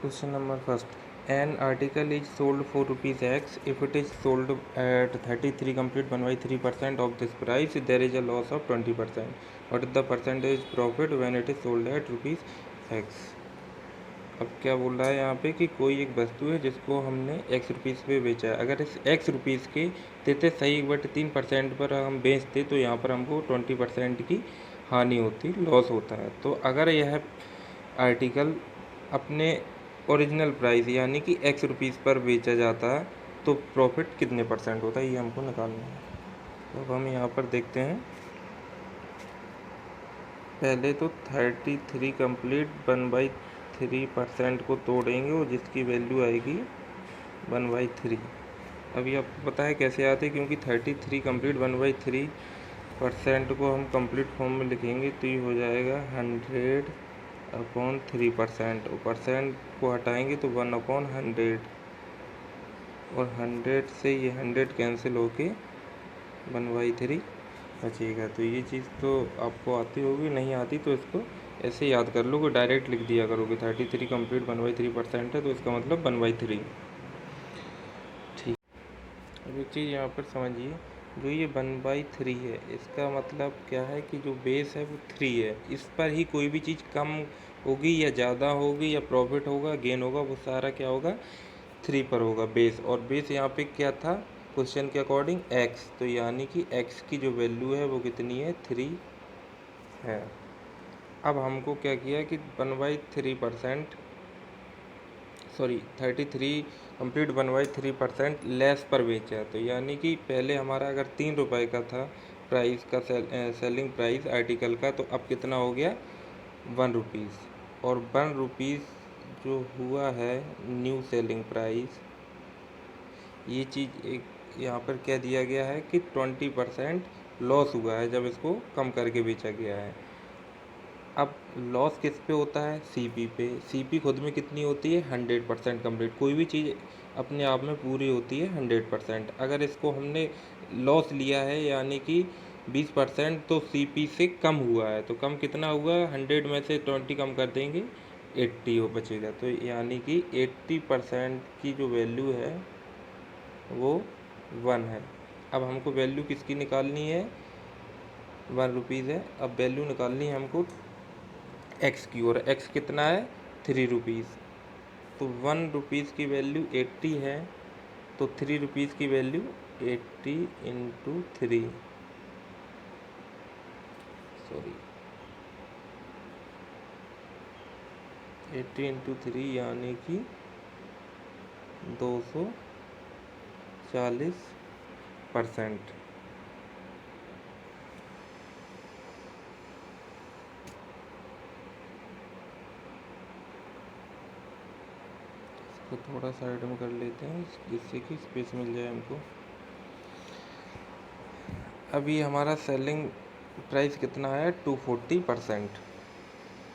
Question number first. An article is sold for rupees X. If it is sold at 33 complete 1 by 3% of this price, there is a loss of 20%. What is the percentage profit when it is sold at rupees X? अब क्या बोल रहा है यहाँ पे कि कोई एक वस्तु है जिसको हमने एक्स रुपीज़ पे बेचा है। अगर इस एक्स रुपीज़ के देते सही बट 3% पर हम बेचते तो यहाँ पर हमको 20% की हानि होती, लॉस होता है। तो अगर यह आर्टिकल अपने ओरिजिनल प्राइस यानी कि एक्स रुपीज़ पर बेचा जाता है तो प्रॉफिट कितने परसेंट होता है, ये हमको निकालना है। तो अब हम यहाँ पर देखते हैं। पहले तो 33 कंप्लीट 1/3% को तोड़ेंगे और जिसकी वैल्यू आएगी 1/3। अभी आपको पता है कैसे आते हैं, क्योंकि 33 कंप्लीट 1/3% को हम कंप्लीट फॉर्म में लिखेंगे तो ये हो जाएगा 100/3%। और परसेंट को हटाएंगे तो 1/100 और 100 से ये 100 कैंसिल होके 1/3 बचेगा। तो ये चीज़ तो आपको आती होगी, नहीं आती तो इसको ऐसे याद कर लो कि डायरेक्ट लिख दिया करोगे। 33 कंप्लीट 1/3% है तो इसका मतलब 1/3। ठीक। अब एक चीज़ यहाँ पर समझिए, जो ये 1/3 है इसका मतलब क्या है कि जो बेस है वो 3 है। इस पर ही कोई भी चीज़ कम होगी या ज़्यादा होगी या प्रॉफिट होगा गेन होगा वो सारा क्या होगा 3 पर होगा बेस। और बेस यहाँ पे क्या था क्वेश्चन के अकॉर्डिंग एक्स, तो यानी कि एक्स की जो वैल्यू है वो कितनी है 3 है। अब हमको क्या किया कि 1/3% सॉरी 33 कंप्लीट 1/3% लेस पर बेचा है। तो यानी कि पहले हमारा अगर 3 रुपये का था प्राइस का सेलिंग प्राइस आर्टिकल का, तो अब कितना हो गया 1 रुपीज़। और 1 रुपीज़ जो हुआ है न्यू सेलिंग प्राइस, ये चीज़ एक यहाँ पर क्या दिया गया है कि 20% लॉस हुआ है जब इसको कम करके बेचा गया है। अब लॉस किस पे होता है सीपी पे। सीपी खुद में कितनी होती है 100% कंप्लीट। कोई भी चीज़ अपने आप में पूरी होती है 100%। अगर इसको हमने लॉस लिया है यानी कि 20% तो सीपी से कम हुआ है, तो कम कितना हुआ 100 में से 20 कम कर देंगे 80 हो बचेगा। तो यानी कि 80% की जो वैल्यू है वो 1 है। अब हमको वैल्यू किसकी निकालनी है 1 रुपीज़ है। अब वैल्यू निकालनी है हमको एक्स की, और एक्स कितना है 3 रुपीज़। तो 1 रुपीज़ की वैल्यू 80 है तो 3 रुपीज़ की वैल्यू 80 इंटू 3 सॉरी 80 इंटू 3 यानी कि 240%। तो थोड़ा साइड में कर लेते हैं जिससे कि स्पेस मिल जाए हमको। अभी हमारा सेलिंग प्राइस कितना है 240%।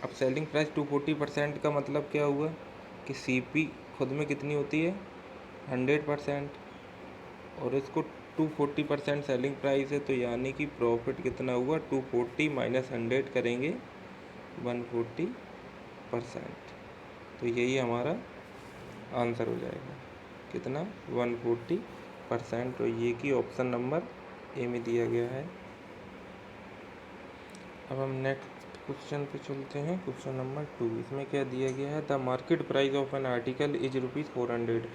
अब सेलिंग प्राइस 240% का मतलब क्या हुआ कि सीपी खुद में कितनी होती है 100%, और इसको 240% सेलिंग प्राइस है तो यानी कि प्रॉफिट कितना हुआ 240 माइनस 100 करेंगे 140%। तो यही हमारा आंसर हो जाएगा कितना 140%। और ये की ऑप्शन नंबर ए में दिया गया है। अब हम नेक्स्ट क्वेश्चन पे चलते हैं। क्वेश्चन नंबर 2, इसमें क्या दिया गया है the market price of an article is ₹400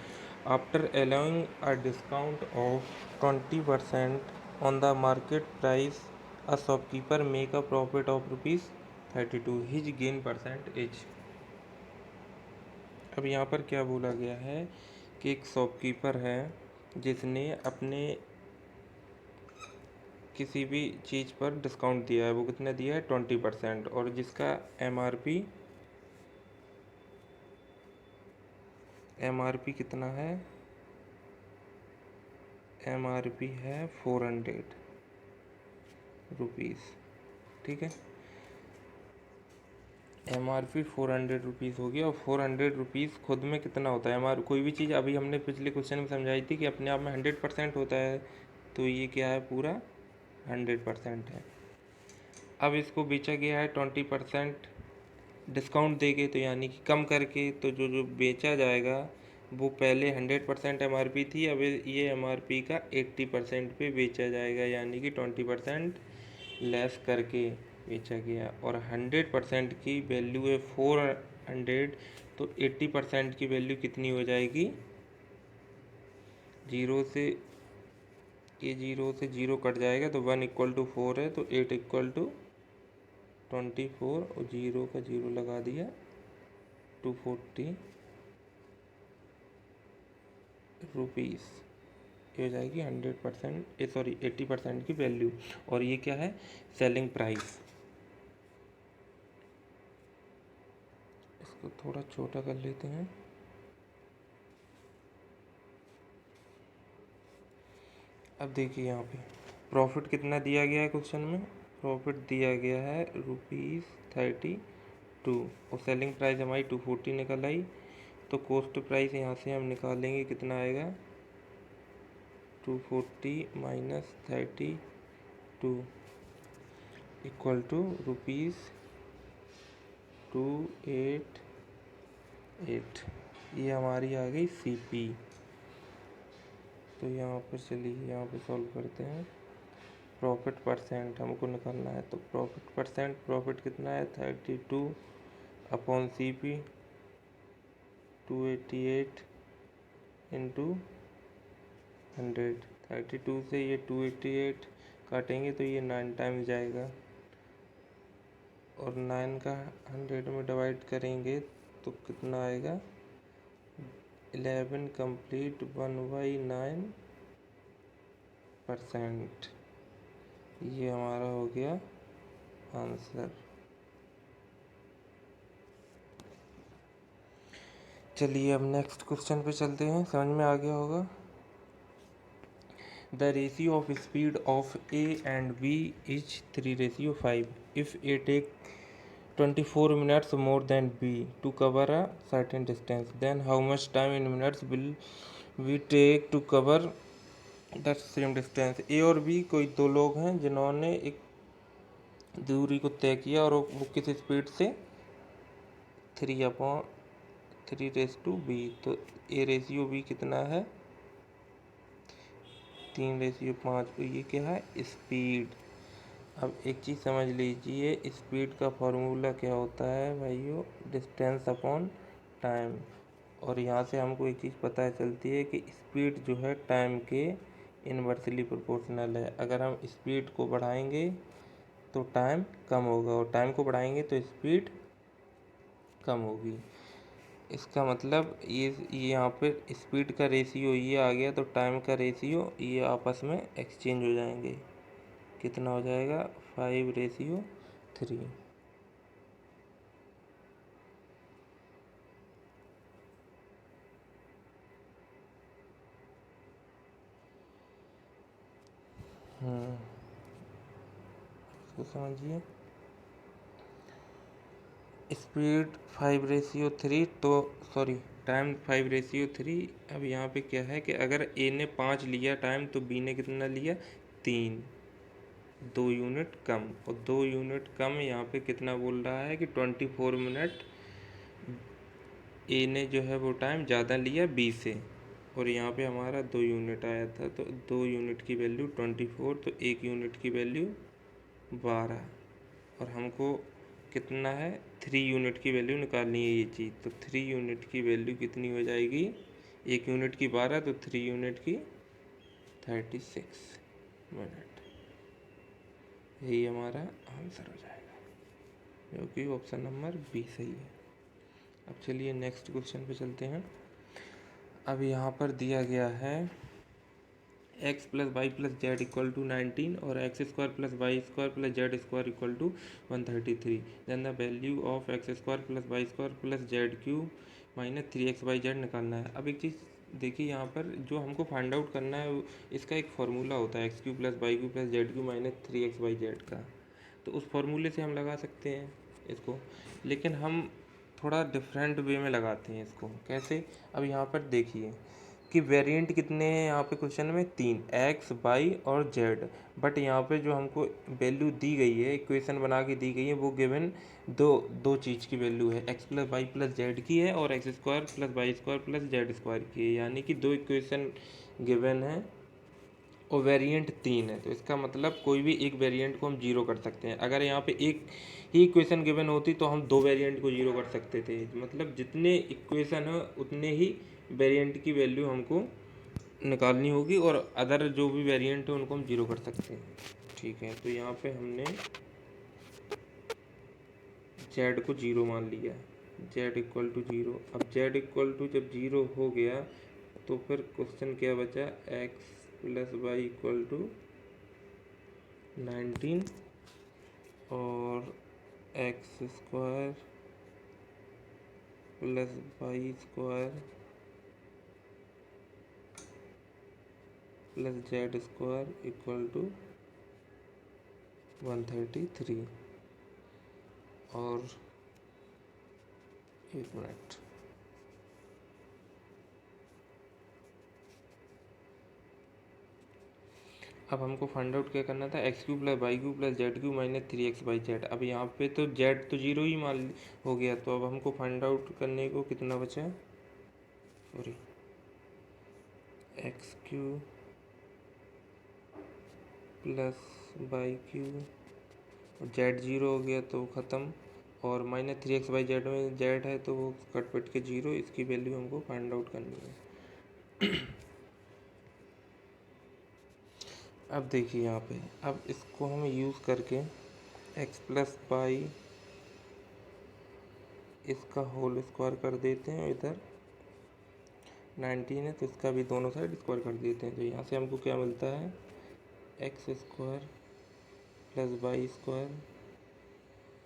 after allowing a discount of 20% on the market price a shopkeeper make a profit of ₹32 his gain percent is. अब यहाँ पर क्या बोला गया है कि एक शॉपकीपर है जिसने अपने किसी भी चीज़ पर डिस्काउंट दिया है। वो कितना दिया है 20%, और जिसका एमआरपी कितना है एमआरपी है 400 रुपीज़। ठीक है, एमआरपी 400 रुपीज़ हो गया। और 400 रुपीज़ खुद में कितना होता है एमआर कोई भी चीज़ अभी हमने पिछले क्वेश्चन में समझाई थी कि अपने आप में 100% होता है, तो ये क्या है पूरा 100% है। अब इसको बेचा गया है 20% डिस्काउंट देके, तो यानी कि कम करके, तो जो जो बेचा जाएगा वो पहले 100% MRP थी, अब ये MRP का 80% पे बेचा जाएगा, यानी कि 20% लेस करके बेचा गया। और 100% की वैल्यू है 400, तो 80% की वैल्यू कितनी हो जाएगी? जीरो से ये जीरो से जीरो कट जाएगा, तो 1 = 4 है, तो 8 = 24, और जीरो का जीरो लगा दिया, 240 रुपीज़। ये हो जाएगी 100%, सॉरी 80% की वैल्यू। और ये क्या है? Selling price. इसको थोड़ा छोटा कर लेते हैं। अब देखिए यहाँ पे प्रॉफिट कितना दिया गया है क्वेश्चन में? प्रॉफिट दिया गया है ₹32, और सेलिंग प्राइस हमारी 240 निकल आई। तो कॉस्ट प्राइस यहाँ से हम निकालेंगे, कितना आएगा? 240 माइनस 32 इक्वल टू ₹288। ये हमारी आ गई CP। तो यहाँ पर चलिए यहाँ पे सॉल्व करते हैं। प्रॉफिट परसेंट हमको निकालना है, तो प्रॉफिट परसेंट, प्रॉफिट कितना है? 32 अपॉन CP, 288 इंटू 100। 32 से ये 288 काटेंगे तो ये 9 टाइम्स जाएगा, और 9 का 100 में डिवाइड करेंगे तो कितना आएगा? 11 कंप्लीट 1/9%। ये हमारा हो गया आंसर। चलिए अब नेक्स्ट क्वेश्चन पे चलते हैं, समझ में आ गया होगा। The ratio of speed of A and B is 3:5. If A take 24 minutes more than B to cover a certain distance, then how much time in minutes will we take to cover the same distance? A और B कोई दो लोग हैं जिन्होंने एक दूरी को तय किया, और वो किस स्पीड से? 3/3 तो A रेशियो B कितना है? 3:5। तो ये क्या है? स्पीड। अब एक चीज़ समझ लीजिए, स्पीड का फॉर्मूला क्या होता है भाइयों? Distance upon time. और यहाँ से हमको एक चीज़ पता चलती है कि स्पीड जो है टाइम के इन्वर्सली प्रोपोर्शनल है। अगर हम स्पीड को बढ़ाएंगे तो टाइम कम होगा, और टाइम को बढ़ाएंगे तो स्पीड कम होगी। इसका मतलब ये यहाँ पे स्पीड का रेशियो ये आ गया, तो टाइम का रेशियो ये आपस में एक्सचेंज हो जाएंगे। कितना हो जाएगा? 5:3। इसको समझिए, स्पीड 5:3, तो सॉरी टाइम 5:3। अब यहाँ पे क्या है कि अगर ए ने 5 लिया टाइम, तो बी ने कितना लिया? 3, 2 यूनिट कम। और 2 यूनिट कम यहाँ पे कितना बोल रहा है कि 24 मिनट ए ने जो है वो टाइम ज़्यादा लिया बी से, और यहाँ पे हमारा 2 यूनिट आया था, तो 2 यूनिट की वैल्यू 24, तो 1 यूनिट की वैल्यू 12। और हमको कितना है? 3 यूनिट की वैल्यू निकालनी है ये चीज़, तो 3 यूनिट की वैल्यू कितनी हो जाएगी? 1 यूनिट की 12, तो 3 यूनिट की 36 मिनट। यही हमारा आंसर हो जाएगा, जो कि ऑप्शन नंबर बी सही है। अब चलिए नेक्स्ट क्वेश्चन पे चलते हैं। अब यहाँ पर दिया गया है x + y + z = 19 और x² + y² + z² = 133। Then the value of x² + y² + z³ - 3xyz निकालना है। अब एक चीज़ देखिए, यहाँ पर जो हमको फाइंड आउट करना है इसका एक फार्मूला होता है x³ + y³ + z³ - 3xyz का। तो उस फार्मूले से हम लगा सकते हैं इसको, लेकिन हम थोड़ा डिफरेंट वे में लगाते हैं इसको। कैसे? अब यहाँ पर देखिए कि वेरिएंट कितने हैं यहाँ पे क्वेश्चन में, 3, एक्स वाई और जेड। बट यहाँ पे जो हमको वैल्यू दी गई है, इक्वेशन बना के दी गई है, वो गिवन दो दो चीज़ की वैल्यू है, X plus Y plus Z की है और X square plus Y square plus Z square की है, यानी कि 2 इक्वेशन गिवन है और वेरिएंट 3 है। तो इसका मतलब कोई भी एक वेरिएंट को हम जीरो कर सकते हैं। अगर यहाँ पे एक ही इक्वेशन गिवन होती तो हम 2 वेरिएंट को जीरो कर सकते थे। मतलब जितने इक्वेशन है उतने ही वेरिएंट की वैल्यू हमको निकालनी होगी और अदर जो भी वेरिएंट है उनको हम जीरो कर सकते हैं। ठीक है, तो यहाँ पे हमने जेड को जीरो मान लिया, जेड इक्वल टू जीरो। अब जेड इक्वल टू जब जीरो हो गया तो फिर क्वेश्चन क्या बचा, X plus Y equal to 19 और X square plus Y square plus Z square equal to 133। और एक मिनट, अब हमको फाइंड आउट क्या करना था, X cube plus Y cube plus Z cube minus 3x by Z. अब यहाँ पे तो जेड तो जीरो ही मान हो गया, तो अब हमको फाइंड आउट करने को कितना बचा, sorry, x cube plus Y cube, z zero हो गया तो ख़त्म, और माइनस 3x बाई जेड में जेड है तो वो कट पट के जीरो, इसकी वैल्यू हमको फाइंड आउट करनी है। अब देखिए यहाँ पे, अब इसको हम यूज़ करके एक्स प्लस वाई इसका होल स्क्वायर कर देते हैं, इधर 19 है तो इसका भी दोनों साइड स्क्वायर कर देते हैं। तो यहाँ से हमको क्या मिलता है, x square plus Y square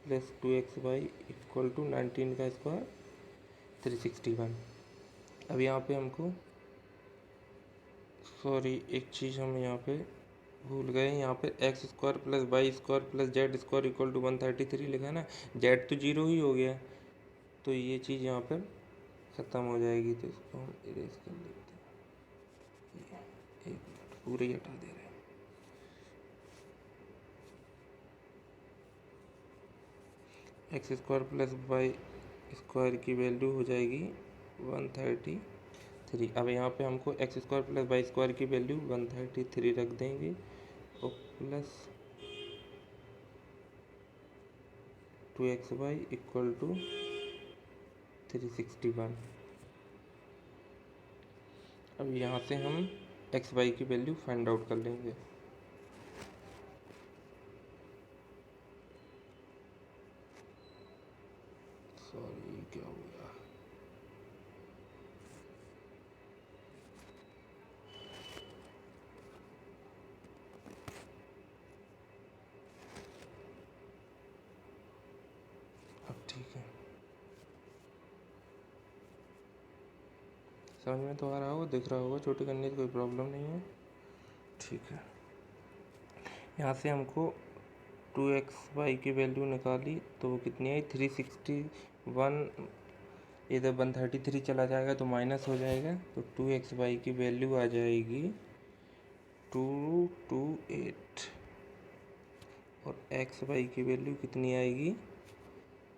plus 2xy equal to 19 का स्क्वायर 361। अब यहाँ पे हमको, सॉरी एक चीज़ हम यहाँ पे भूल गए, यहाँ पे x square plus Y square plus Z square equal to 133 लिखा है ना, जेड तो जीरो ही हो गया, तो ये चीज़ यहाँ पर ख़त्म हो जाएगी। तो इसको हम इरेज कर लेते हैं, एक मिनट, पूरे ही हटा दे रहे हैं। X square plus Y square की वैल्यू हो जाएगी 133। अब यहाँ पे हमको x square plus Y square की वैल्यू 133 रख देंगे और प्लस 2xy इक्वल टू 361। अब यहाँ से हम एक्स वाई की वैल्यू फाइंड आउट कर लेंगे। सॉरी क्या हो गया, अब ठीक है, समझ में तो आ रहा होगा, दिख रहा होगा, छोटी करने की कोई प्रॉब्लम नहीं है। ठीक है, यहाँ से हमको 2xy की वैल्यू निकाली तो वो कितनी आई, 361, इधर 133 चला जाएगा तो माइनस हो जाएगा, तो 2xy की वैल्यू आ जाएगी 228 और xy की वैल्यू कितनी आएगी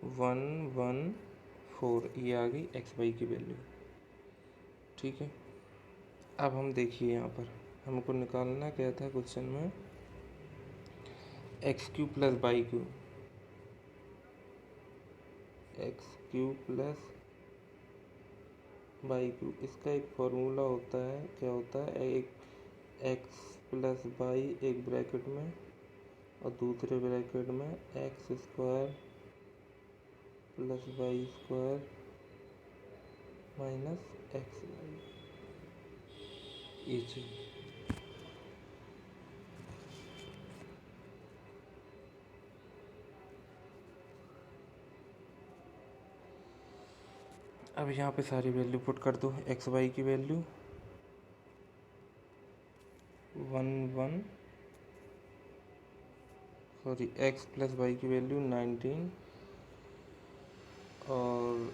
114, ये आ गई xy की वैल्यू। ठीक है, अब हम देखिए यहाँ पर हमको निकालना क्या था क्वेश्चन में, x cube plus Y cube, x cube plus Y cube, इसका एक फार्मूला होता है, क्या होता है, एक एक्स प्लस वाई एक ब्रैकेट में और दूसरे ब्रैकेट में x square plus Y square minus x y, ये चीज़। अब यहाँ पे सारी वैल्यू पुट कर दो, एक्स वाई की value 11, sorry x plus y की वैल्यू 19 और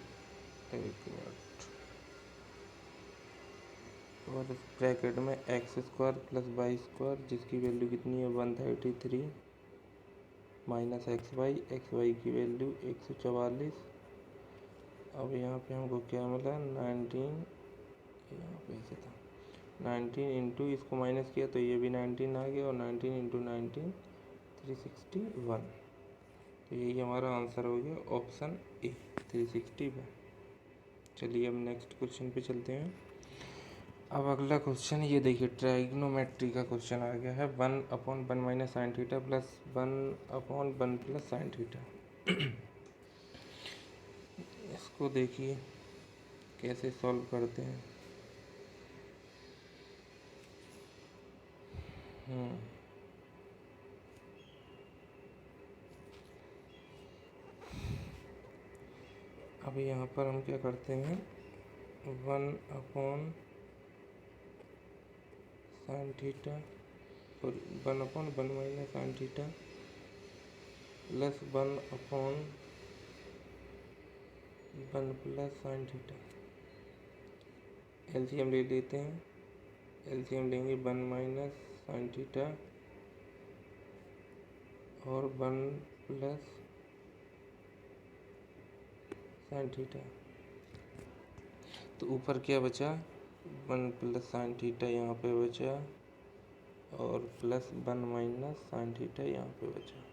एक मिनट और इस ब्रैकेट में x square plus Y square जिसकी वैल्यू कितनी है 133 माइनस एक्स वाई की वैल्यू 144। अब यहाँ पे हमको क्या मिला 19, यहाँ पे ऐसे था 19 इंटू इसको माइनस किया तो ये भी 19 आ गया और 19 इंटू 19 361। तो यही हमारा आंसर हो गया ऑप्शन ए 361। चलिए अब नेक्स्ट क्वेश्चन पे चलते हैं। अब अगला क्वेश्चन ये देखिए ट्राइग्नोमेट्री का क्वेश्चन आ गया है 1/1 minus sine theta plus 1/1 plus sine theta. इसको देखिए कैसे सॉल्व करते हैं। अभी यहाँ पर हम क्या करते हैं 1/sin थीटा और 1/1 minus sine theta plus 1/1 plus sine theta. LCM ले लेते हैं। एलसीएम लेंगे 1 माइनस साइन थीटा और 1 प्लस साइन थीटा। तो ऊपर क्या बचा 1 प्लस साइन थीटा यहाँ पे बचा और प्लस 1 माइनस साइन थीटा यहाँ पे बचा।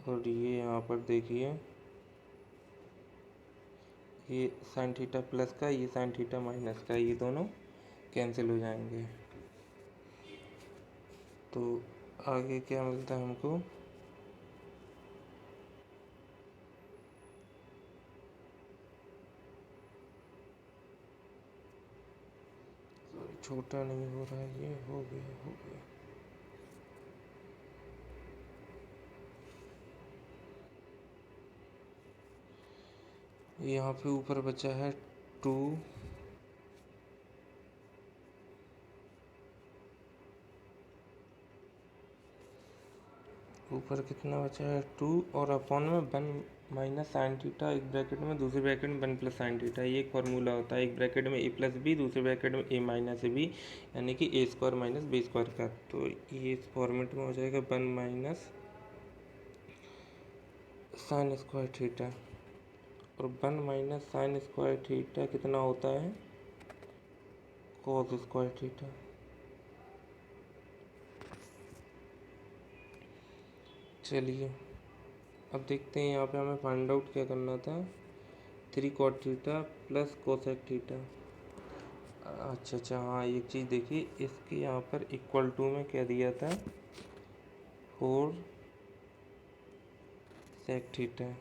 और ये यहाँ पर देखिए ये साइन थीटा प्लस का ये साइन थीटा माइनस का ये दोनों कैंसिल हो जाएंगे। तो आगे क्या मिलता है हमको छोटा नहीं हो रहा है ये हो गया। यहाँ पे ऊपर बचा है 2 ऊपर कितना बचा है 2 और अपॉन में 1 माइनस साइन थीटा एक ब्रैकेट में दूसरे ब्रैकेट में 1 प्लस साइन थीटा। ये एक फार्मूला होता है एक ब्रैकेट में ए प्लस बी दूसरे ब्रैकेट में ए माइनस बी यानी कि ए स्क्वायर माइनस बी स्क्वायर का। तो ये इस फॉर्मेट में हो जाएगा 1 माइनस साइन स्क्वायर थीटा और 1 माइनस साइन स्क्वायर थीटा कितना होता है कॉस स्क्वायर थीटा। चलिए अब देखते हैं यहाँ पे हमें फाइंड आउट क्या करना था 3 cot theta plus cosec theta. अच्छा हाँ एक चीज़ देखिए इसके यहाँ पर इक्वल टू में क्या दिया था 4 सेक थीटा।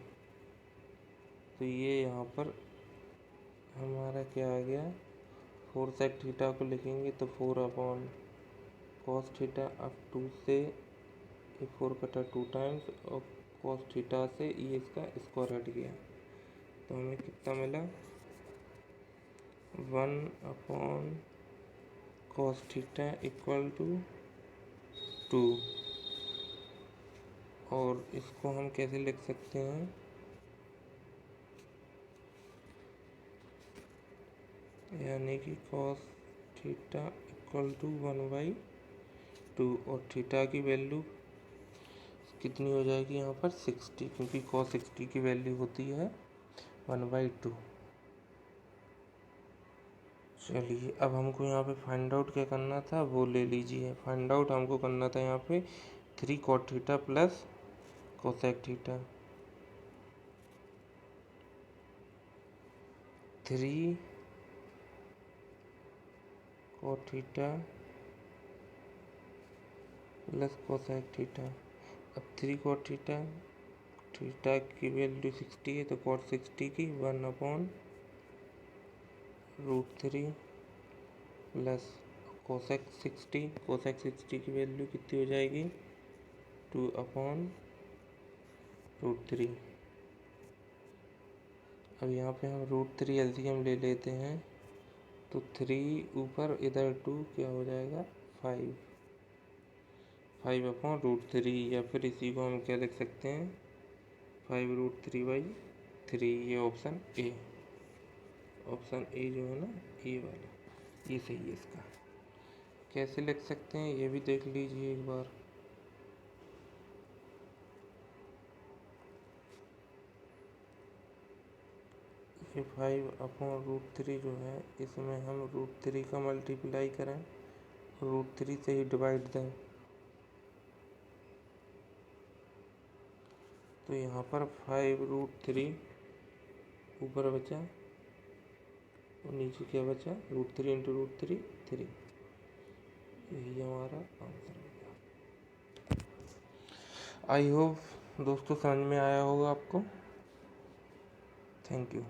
तो ये यहाँ पर हमारा क्या आ गया 4 सेक थीटा को लिखेंगे तो 4/cos थीटा। अब 2 से 4 कटा 2 टाइम्स और cos थीटा से ये इसका स्क्वायर हट गया तो हमें कितना मिला 1/cos थीटा इक्वल टू 2। और इसको हम कैसे लिख सकते हैं यानी कि cos थीटा इक्वल टू 1/2 और थीटा की वैल्यू कितनी हो जाएगी यहाँ पर 60 क्योंकि cos 60 की वैल्यू होती है 1/2। चलिए अब हमको यहाँ पे फाइंड आउट क्या करना था वो ले लीजिए। फाइंड आउट हमको करना था यहाँ पे 3 cot theta plus cosec theta. 3 cot theta plus cosec theta. अब 3 cot थीटा की वैल्यू 60 है तो cot 60 की 1/√3 प्लस कोसेक 60 की वैल्यू कितनी हो जाएगी 2/√3। अब यहाँ पे हम √3 एलसीएम ले लेते हैं तो 3 ऊपर इधर 2 क्या हो जाएगा 5/√3 या फिर इसी को हम क्या लिख सकते हैं 5√3/3 ये ऑप्शन ए। ऑप्शन ए जो है ना, ए वाला, ये सही है इसका। कैसे लिख सकते हैं ये भी देख लीजिए एक बार। ये 5/√3 जो है, इसमें हम √3 का मल्टीप्लाई करें, √3 से ही डिवाइड दें, तो यहाँ पर 5√3 ऊपर बचा और नीचे क्या बचा, √3 इंटू √3 3। यही हमारा आंसर होगा। आई होप दोस्तों समझ में आया होगा आपको। Thank you.